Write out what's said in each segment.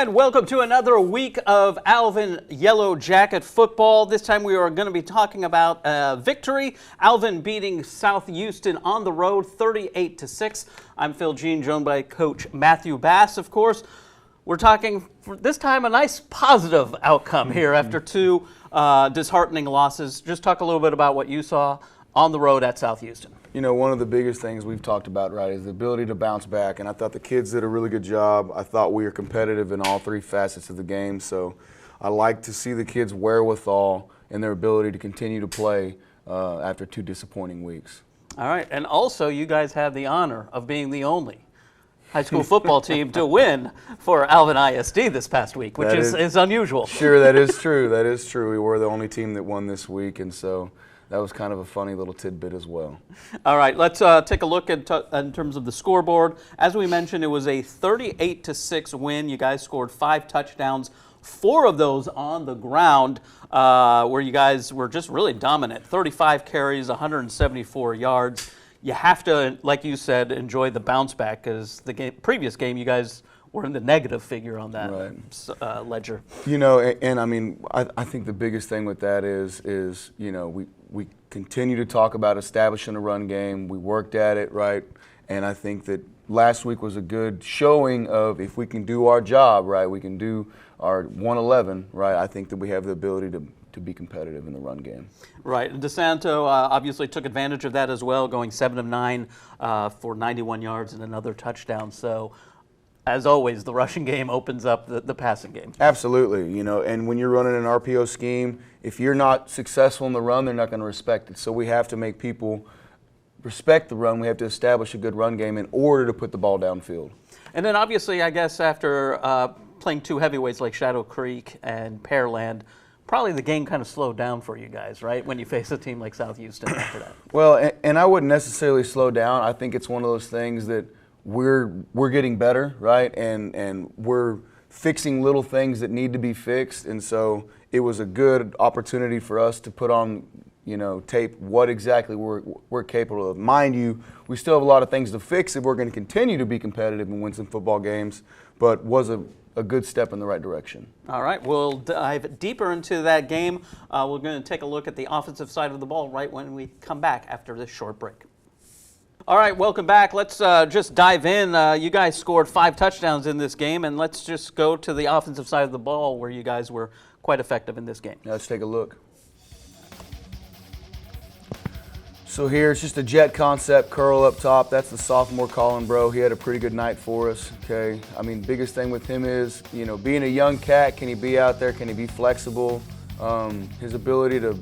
And welcome to another week of Alvin Yellow Jacket football. This time we are going to be talking about victory. Alvin beating South Houston on the road 38-6. I'm Phil Jean, joined by Coach Matthew Bass, of course. We're talking, for this time, a nice positive outcome here after two disheartening losses. Just talk a little bit about what you saw on the road at South Houston. You know, one of the biggest things we've talked about, right, is the ability to bounce back. And I thought the kids did a really good job. I thought we were competitive in all three facets of the game. So I like to see the kids' wherewithal and their ability to continue to play after two disappointing weeks. All right. And also, you guys had the honor of being the only high school football team to win for Alvin ISD this past week, which is unusual. Sure, that is true. That is true. We were the only team that won this week. And so that was kind of a funny little tidbit as well. All right, let's take a look at in terms of the scoreboard. As we mentioned, it was a 38-6 win. You guys scored 5 touchdowns, 4 of those on the ground, where you guys were just really dominant. 35 carries, 174 yards. You have to, like you said, enjoy the bounce back because the previous game you guys were in the negative figure on that ledger. You know, and I mean, I think the biggest thing with that is you know, we continue to talk about establishing a run game. We worked at it, right? And I think that last week was a good showing of if we can do our job, right? We can do our 111, right? I think that we have the ability to be competitive in the run game. Right. And DeSanto obviously took advantage of that as well, going 7 of 9 for 91 yards and another touchdown. So, as always, the rushing game opens up the passing game. Absolutely. You know, and when you're running an RPO scheme, if you're not successful in the run, they're not going to respect it. So we have to make people respect the run. We have to establish a good run game in order to put the ball downfield. And then obviously, I guess after playing two heavyweights like Shadow Creek and Pearland, probably the game kind of slowed down for you guys, right, when you face a team like South Houston after that. Well, and I wouldn't necessarily slow down. I think it's one of those things that we're getting better, right? And we're fixing little things that need to be fixed. And so it was a good opportunity for us to put on, you know, tape what exactly we're capable of. Mind you, we still have a lot of things to fix if we're going to continue to be competitive and win some football games, but was a good step in the right direction. All right, we'll dive deeper into that game. We're going to take a look at the offensive side of the ball right when we come back after this short break. All right, welcome back. Let's just dive in. You guys scored 5 touchdowns in this game, and let's just go to the offensive side of the ball where you guys were quite effective in this game. Yeah, let's take a look. So here it's just a jet concept, curl up top. That's the sophomore Colin Bro. He had a pretty good night for us, okay? I mean, biggest thing with him is, you know, being a young cat, can he be out there? Can he be flexible? His ability to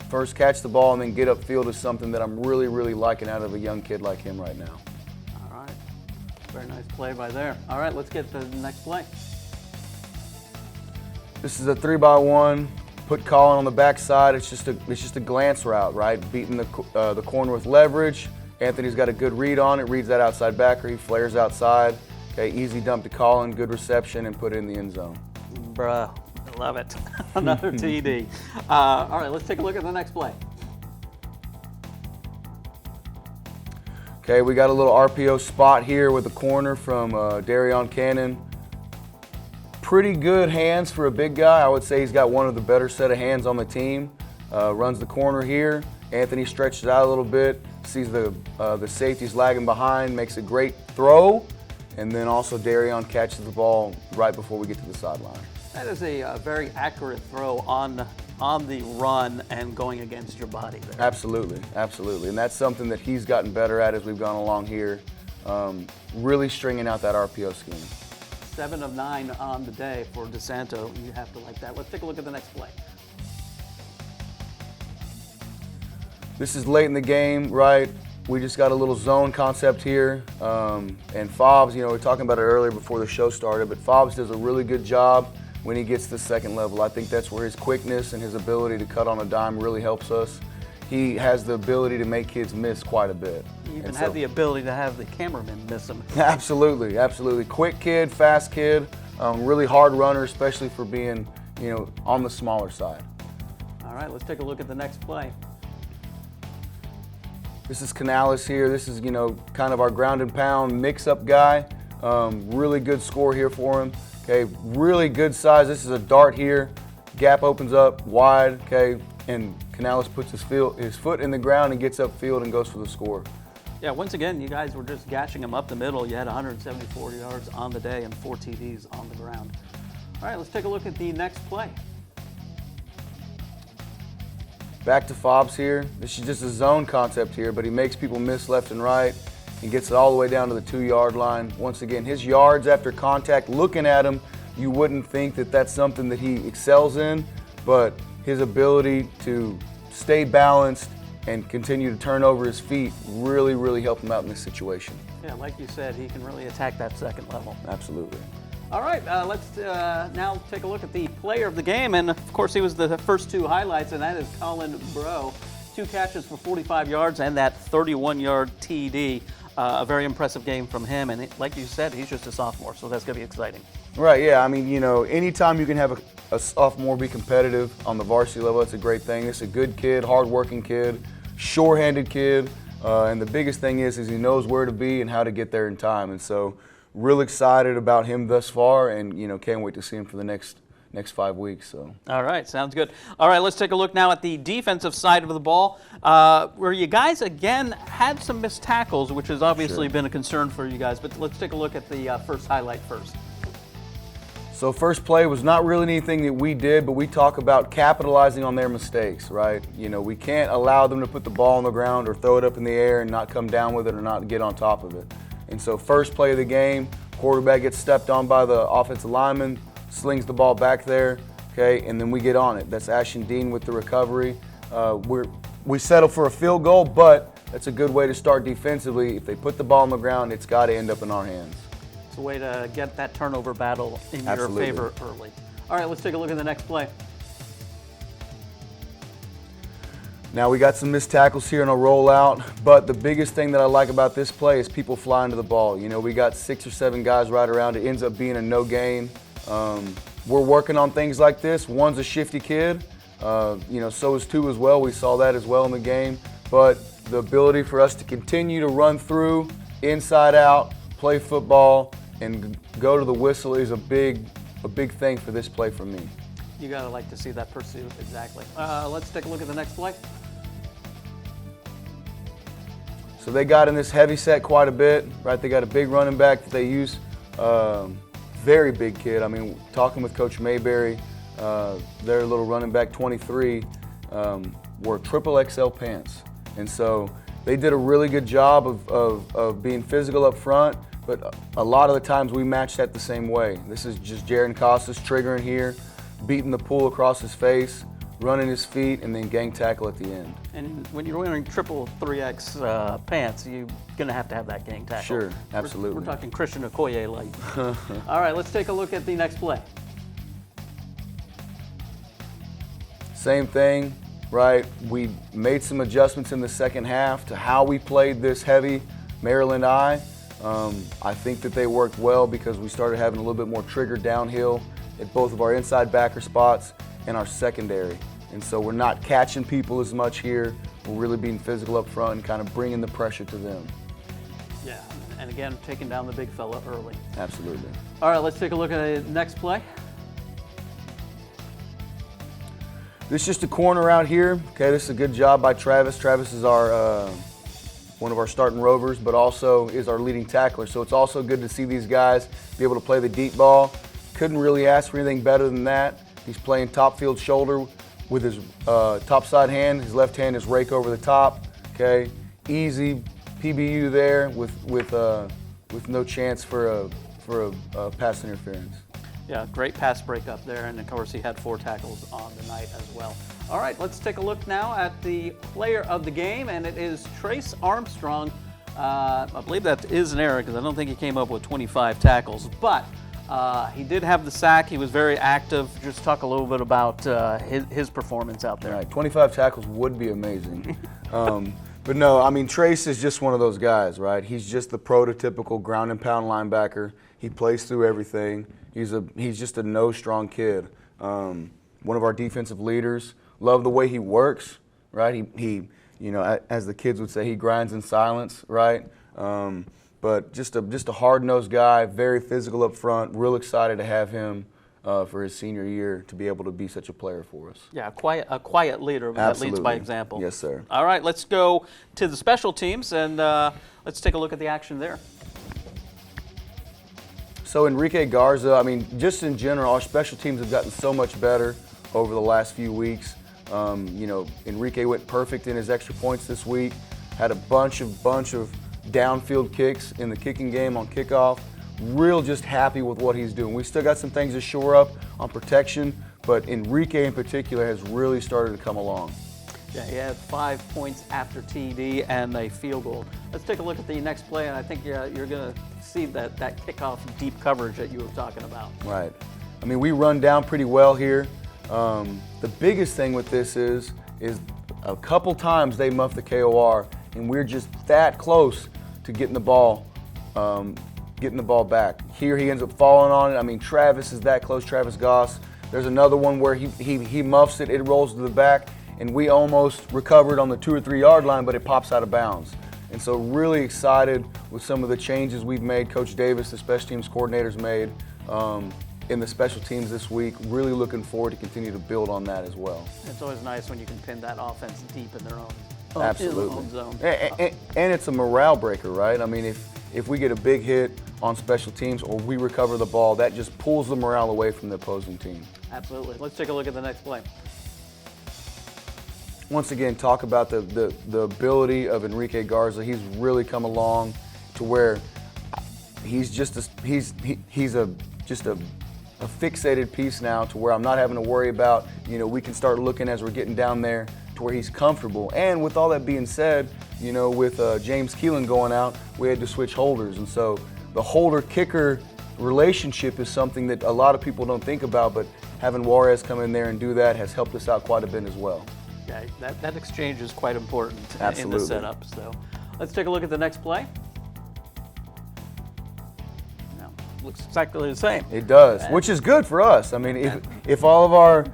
first catch the ball and then get upfield is something that I'm really, really liking out of a young kid like him right now. All right. Very nice play by there. All right, let's get to the next play. This is a 3-by-1. Put Colin on the backside. It's just a glance route, right? Beating the corner with leverage. Anthony's got a good read on it. Reads that outside backer. He flares outside. Okay, easy dump to Colin. Good reception and put it in the end zone. Bruh. Love it. Another TD. All right, let's take a look at the next play. Okay, we got a little RPO spot here with the corner from Darion Cannon. Pretty good hands for a big guy. I would say he's got one of the better set of hands on the team. Runs the corner here. Anthony stretches it out a little bit, sees the safeties lagging behind, makes a great throw, and then also Darion catches the ball right before we get to the sideline. That is a very accurate throw on the run and going against your body there. Absolutely, absolutely. And that's something that he's gotten better at as we've gone along here, really stringing out that RPO scheme. 7 of 9 on the day for DeSanto. You have to like that. Let's take a look at the next play. This is late in the game, right? We just got a little zone concept here. And Fobbs, you know, we were talking about it earlier before the show started, but Fobbs does a really good job when he gets to the second level. I think that's where his quickness and his ability to cut on a dime really helps us. He has the ability to make kids miss quite a bit. You even have the ability to have the cameraman miss him. Absolutely, absolutely. Quick kid, fast kid, really hard runner, especially for being, you know, on the smaller side. All right, let's take a look at the next play. This is Canales here. This is, you know, kind of our ground and pound mix-up guy. Really good score here for him. Okay, really good size. This is a dart here. Gap opens up wide, okay, and Canales puts his foot in the ground and gets upfield and goes for the score. Yeah, once again, you guys were just gashing him up the middle. You had 174 yards on the day and 4 TDs on the ground. All right, let's take a look at the next play. Back to Fobbs here. This is just a zone concept here, but he makes people miss left and right. He gets it all the way down to the 2-yard line. Once again, his yards after contact, looking at him, you wouldn't think that that's something that he excels in, but his ability to stay balanced and continue to turn over his feet really, really helped him out in this situation. Yeah, like you said, he can really attack that second level. Absolutely. All right, let's now take a look at the player of the game. And of course, he was the first 2 highlights, and that is Colin Bro. 2 catches for 45 yards and that 31-yard TD. A very impressive game from him. And like you said, he's just a sophomore, so that's going to be exciting. Right, yeah. I mean, anytime you can have a sophomore be competitive on the varsity level, that's a great thing. It's a good kid, hard-working kid, sure-handed kid. And the biggest thing is he knows where to be and how to get there in time. And so real excited about him thus far, and can't wait to see him for the next 5 weeks. So. All right, sounds good. All right, let's take a look now at the defensive side of the ball, where you guys again had some missed tackles, which has obviously been a concern for you guys. But let's take a look at the first highlight first. So first play was not really anything that we did, but we talk about capitalizing on their mistakes, right? We can't allow them to put the ball on the ground or throw it up in the air and not come down with it or not get on top of it. And so first play of the game, quarterback gets stepped on by the offensive lineman, slings the ball back there, okay, and then we get on it. That's Ashton Dean with the recovery. We settle for a field goal, but that's a good way to start defensively. If they put the ball on the ground, it's got to end up in our hands. It's a way to get that turnover battle in Absolutely. your favor early. All right, let's take a look at the next play. Now we got some missed tackles here in a rollout, but the biggest thing that I like about this play is people flying to the ball. We got 6 or 7 guys right around. It ends up being a no gain. We're working on things like this. One's a shifty kid, so is 2 as well. We saw that as well in the game. But the ability for us to continue to run through, inside out, play football, and go to the whistle is a big thing for this play for me. You gotta like to see that pursuit, exactly. Let's take a look at the next play. So they got in this heavy set quite a bit, right? They got a big running back that they use. Very big kid. I mean, talking with Coach Mayberry, their little running back 23 wore triple XL pants. And so they did a really good job of being physical up front, but a lot of the times we matched that the same way. This is just Jaron Costas triggering here, beating the pool across his face, running his feet, and then gang tackle at the end. And when you're wearing triple 3X pants, you're going to have that gang tackle. Sure, absolutely. We're talking Christian Okoye light. All right, let's take a look at the next play. Same thing, right? We made some adjustments in the second half to how we played this heavy Maryland I. I think that they worked well because we started having a little bit more trigger downhill at both of our inside backer spots and our secondary. And so we're not catching people as much here. We're really being physical up front and kind of bringing the pressure to them. Yeah, and again, taking down the big fella early. Absolutely. All right, let's take a look at the next play. This is just a corner out here. Okay, this is a good job by Travis. Travis is our one of our starting rovers, but also is our leading tackler. So it's also good to see these guys be able to play the deep ball. Couldn't really ask for anything better than that. He's playing top field shoulder with his top side hand. His left hand is rake over the top. Okay, easy PBU there with no chance for a pass interference. Yeah, great pass breakup there, and of course he had 4 tackles on the night as well. All right, let's take a look now at the player of the game, and it is Trace Armstrong. I believe that is an error because I don't think he came up with 25 tackles, but he did have the sack. He was very active. Just talk a little bit about his performance out there. Right, 25 tackles would be amazing. But no, I mean, Trace is just one of those guys, right? He's just the prototypical ground and pound linebacker. He plays through everything. He's just a no-strong kid. One of our defensive leaders. Love the way he works, right? He as the kids would say, he grinds in silence, right? but just a hard-nosed guy, very physical up front. Real excited to have him for his senior year to be able to be such a player for us. Yeah, a quiet leader that leads by example. Yes, sir. All right, let's go to the special teams, and let's take a look at the action there. So Enrique Garza, I mean, just in general, our special teams have gotten so much better over the last few weeks. Enrique went perfect in his extra points this week, had a bunch of downfield kicks in the kicking game on kickoff. Real just happy with what he's doing. We still got some things to shore up on protection, but Enrique in particular has really started to come along. Yeah, he had 5 points after TD and a field goal. Let's take a look at the next play, and I think you're going to see that kickoff deep coverage that you were talking about. Right. I mean, we run down pretty well here. The biggest thing with this is a couple times they muff the KOR, and we're just that close to getting the ball back. Here he ends up falling on it. I mean, Travis is that close, Travis Goss. There's another one where he muffs it, it rolls to the back, and we almost recovered on the 2 or 3 yard line, but it pops out of bounds. And so really excited with some of the changes we've made. Coach Davis, the special teams coordinator's made in the special teams this week. Really looking forward to continue to build on that as well. It's always nice when you can pin that offense deep in their own, Absolutely. own zone. And it's a morale breaker, right? I mean, if we get a big hit on special teams or we recover the ball, that just pulls the morale away from the opposing team. Absolutely. Let's take a look at the next play. Once again, talk about the ability of Enrique Garza. He's really come along to where he's just a fixated piece now, to where I'm not having to worry about, we can start looking as we're getting down there to where he's comfortable. And with all that being said, with James Keelan going out, we had to switch holders. And so the holder-kicker relationship is something that a lot of people don't think about, but having Juarez come in there and do that has helped us out quite a bit as well. Yeah, that exchange is quite important Absolutely. in the setup. So let's take a look at the next play. Now, looks exactly the same. It does, which is good for us. I mean, if all of our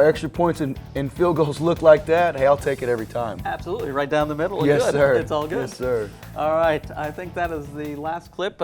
extra points and field goals look like that, hey, I'll take it every time. Absolutely, right down the middle. Yes, good. sir. It's all good. Yes, sir. All right, I think that is the last clip.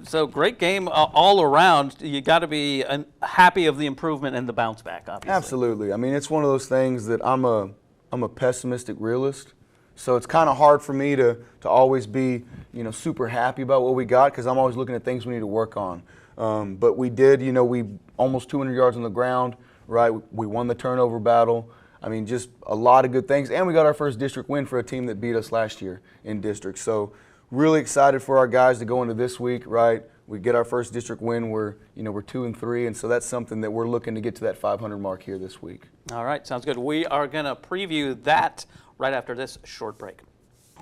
So great game all around. You got to be happy of the improvement and the bounce back, obviously. Absolutely. I mean, it's one of those things that I'm a pessimistic realist, so it's kind of hard for me to always be super happy about what we got, because I'm always looking at things we need to work on. But we did, we almost 200 yards on the ground, right? We won the turnover battle. I mean, just a lot of good things. And we got our first district win for a team that beat us last year in district. So really excited for our guys to go into this week, right? We get our first district win. We're 2-3, and so that's something that we're looking to get to that 500 mark here this week. All right, sounds good. We are going to preview that right after this short break.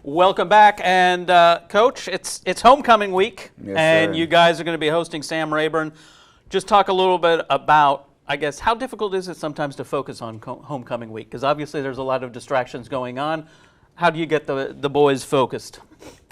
Welcome back, and Coach, it's homecoming week, Yes, and sir. you guys are going to be hosting Sam Rayburn. Just talk a little bit about, I guess, how difficult is it sometimes to focus on homecoming week? Because obviously there's a lot of distractions going on. How do you get the boys focused?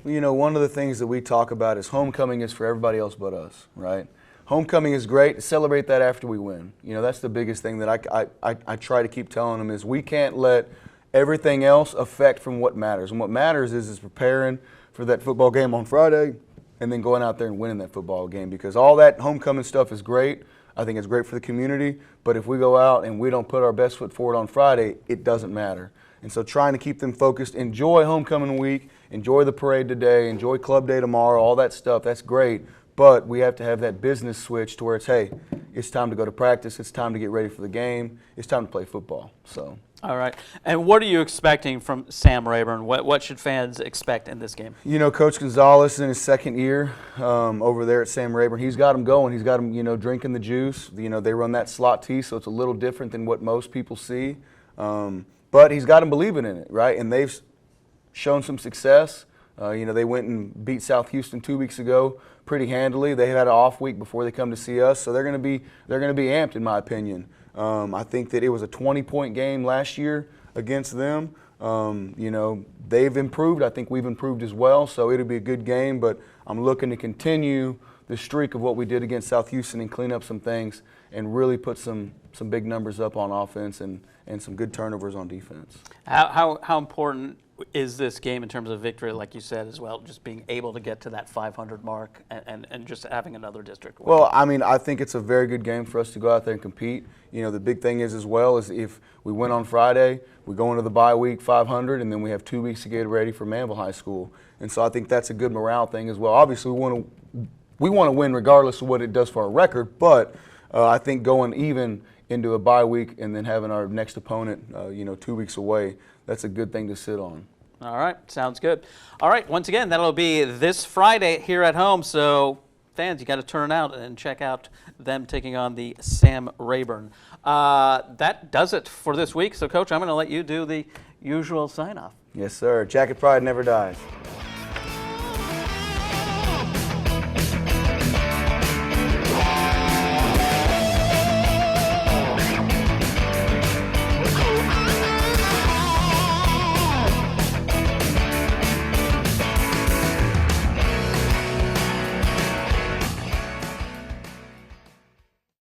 One of the things that we talk about is homecoming is for everybody else but us, right? Homecoming is great. Celebrate that after we win. That's the biggest thing that I try to keep telling them is we can't let everything else affect from what matters. And what matters is preparing for that football game on Friday and then going out there and winning that football game, because all that homecoming stuff is great. I think it's great for the community, but if we go out and we don't put our best foot forward on Friday, it doesn't matter. And so trying to keep them focused, enjoy homecoming week, enjoy the parade today, enjoy club day tomorrow, all that stuff, that's great. But we have to have that business switch to where it's, hey, it's time to go to practice, it's time to get ready for the game, it's time to play football. So. All right. And what are you expecting from Sam Rayburn? What should fans expect in this game? Coach Gonzalez in his second year over there at Sam Rayburn, he's got them going. He's got them, drinking the juice. They run that slot T, so it's a little different than what most people see. But he's got them believing in it, right? And they've shown some success. They went and beat South Houston 2 weeks ago pretty handily. They had an off week before they come to see us, so they're going to be amped, in my opinion. I think that it was a 20-point game last year against them. They've improved. I think we've improved as well, so it'll be a good game, but I'm looking to continue the streak of what we did against South Houston and clean up some things and really put some big numbers up on offense and some good turnovers on defense. How important is this game in terms of victory, like you said as well, just being able to get to that 500 mark and just having another district win? Well, I mean, I think it's a very good game for us to go out there and compete. You know, the big thing is as well is if we win on Friday, we go into the bye week 500, and then we have 2 weeks to get ready for Manville High School. And so I think that's a good morale thing as well. Obviously, we want to win regardless of what it does for our record, but I think going even into a bye week and then having our next opponent, 2 weeks away, that's a good thing to sit on. All right, sounds good. All right, once again, that'll be this Friday here at home. So fans, you got to turn out and check out them taking on the Sam Rayburn. That does it for this week. So, Coach, I'm going to let you do the usual sign-off. Yes, sir. Jacket pride never dies.